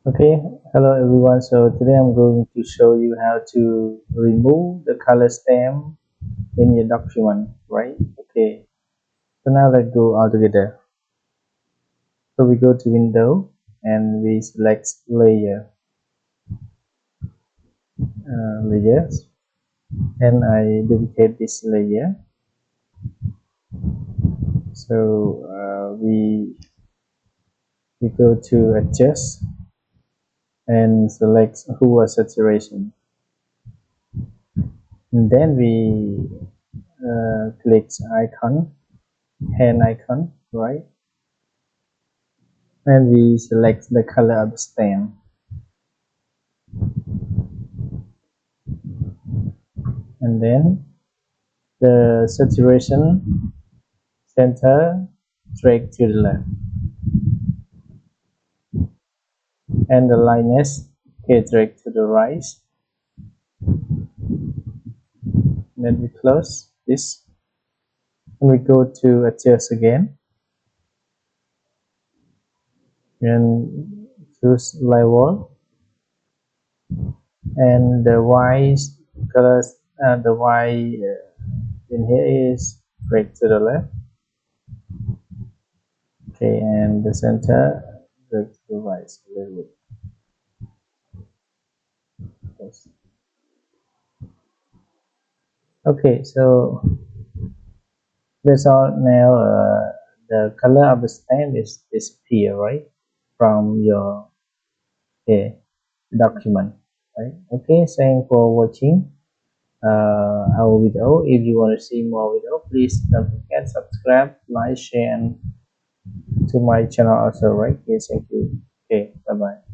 Okay, hello everyone. So today I'm going to show you how to remove the color stamp in your document, right? Okay, so now let's go all together. So we go to window and we select layers, and I duplicate this layer. So we go to adjust and select hue saturation, and then we click icon, hand icon, right? And we select the color of the stamp, and then the saturation center drag to the left, and the lightness, okay, drag to the right. Then we close this and we go to adjust again and choose level, and the white colors, the white in here is drag to the left, okay, and the center drag to the right a little bit. Yes. Okay, so that's all. Now the color of the stamp is disappear, right, from your document, right? Okay, thanks for watching our video. If you want to see more video, please don't forget subscribe, like, share, and to my channel also, right? Okay, thank you. Okay, bye bye.